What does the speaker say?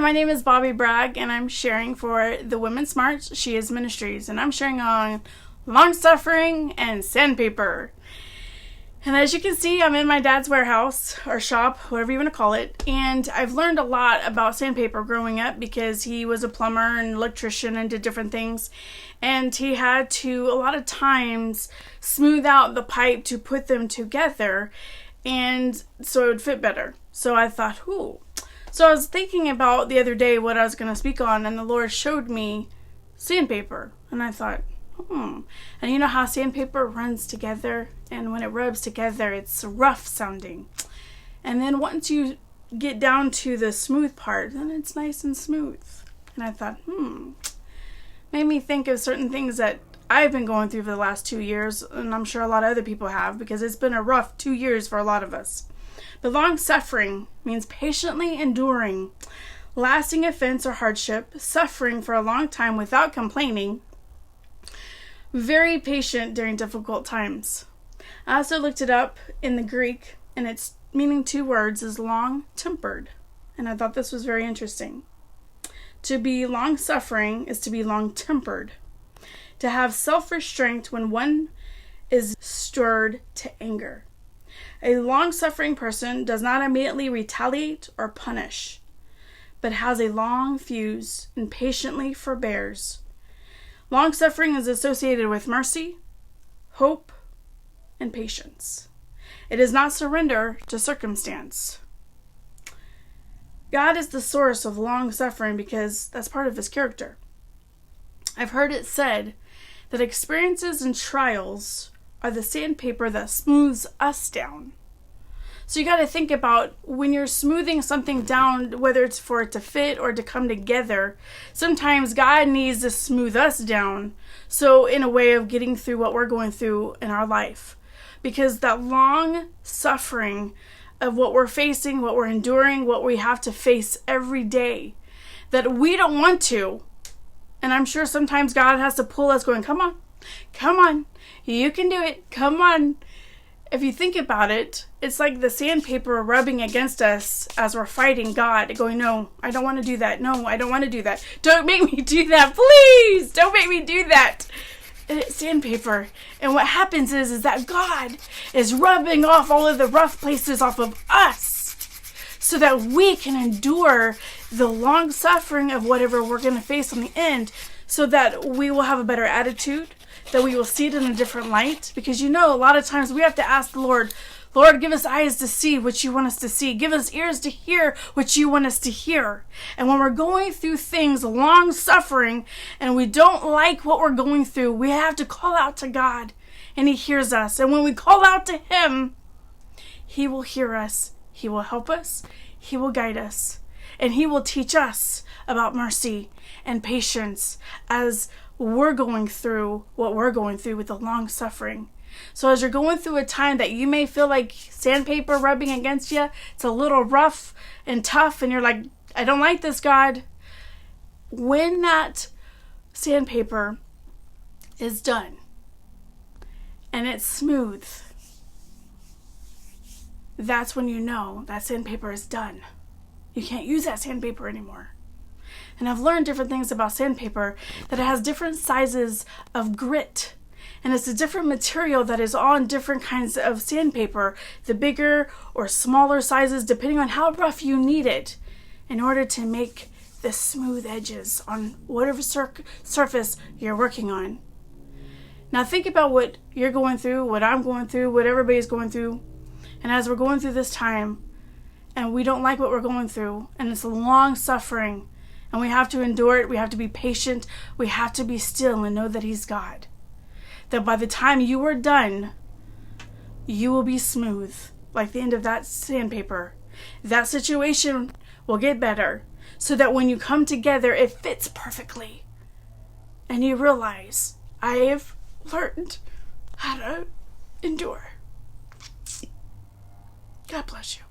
my name is Bobbi Bragg, and I'm sharing for the Women's March She Is Ministries, and I'm sharing on long-suffering and sandpaper. And as you can see, I'm in my dad's warehouse, or shop, whatever you want to call it, and I've learned a lot about sandpaper growing up because he was a plumber and electrician and did different things, and he had to, a lot of times, smooth out the pipe to put them together, and so it would fit better. So I thought, ooh. So I was thinking about the other day what I was going to speak on, and the Lord showed me sandpaper, and I thought, And you know how sandpaper runs together, and when it rubs together, it's rough sounding. And then once you get down to the smooth part, then it's nice and smooth. And I thought, made me think of certain things that I've been going through for the last 2 years, and I'm sure a lot of other people have, because it's been a rough 2 years for a lot of us. But long suffering means patiently enduring lasting offense or hardship, suffering for a long time without complaining, very patient during difficult times. I also looked it up in the Greek, and its meaning 2 words is long-tempered, and I thought this was very interesting. To be long-suffering is to be long-tempered, to have self-restraint when one is stirred to anger. A long-suffering person does not immediately retaliate or punish, but has a long fuse and patiently forbears. Long-suffering is associated with mercy, hope, and patience. It is not surrender to circumstance. God is the source of long-suffering because that's part of his character. I've heard it said that experiences and trials are the sandpaper that smooths us down. So you got to think about when you're smoothing something down, whether it's for it to fit or to come together, sometimes God needs to smooth us down. So in a way of getting through what we're going through in our life. Because that long suffering of what we're facing, what we're enduring, what we have to face every day, that we don't want to. And I'm sure sometimes God has to pull us going, come on, you can do it, come on. If you think about it, it's like the sandpaper rubbing against us as we're fighting God, going, no, I don't want to do that. No, I don't want to do that. Don't make me do that. Please, don't make me do that. And it's sandpaper. And what happens is that God is rubbing off all of the rough places off of us so that we can endure the long suffering of whatever we're going to face on the end, so that we will have a better attitude, that we will see it in a different light. Because a lot of times we have to ask the Lord, give us eyes to see what you want us to see. Give us ears to hear what you want us to hear. And when we're going through things, long suffering, and we don't like what we're going through, we have to call out to God, and he hears us. And when we call out to him, he will hear us. He will help us. He will guide us. And he will teach us about mercy and patience as we're going through what we're going through with the long suffering. So as you're going through a time that you may feel like sandpaper rubbing against you, it's a little rough and tough, and you're like, I don't like this, God. When that sandpaper is done and it's smooth, that's when you know that sandpaper is done. You can't use that sandpaper anymore. And I've learned different things about sandpaper, that it has different sizes of grit. And it's a different material that is on different kinds of sandpaper, the bigger or smaller sizes, depending on how rough you need it, in order to make the smooth edges on whatever surface you're working on. Now think about what you're going through, what I'm going through, what everybody's going through. And as we're going through this time, and we don't like what we're going through, and it's a long suffering, and we have to endure it, we have to be patient, we have to be still and know that he's God. That by the time you are done, you will be smooth, like the end of that sandpaper. That situation will get better, so that when you come together, it fits perfectly. And you realize, I have learned how to endure. God bless you.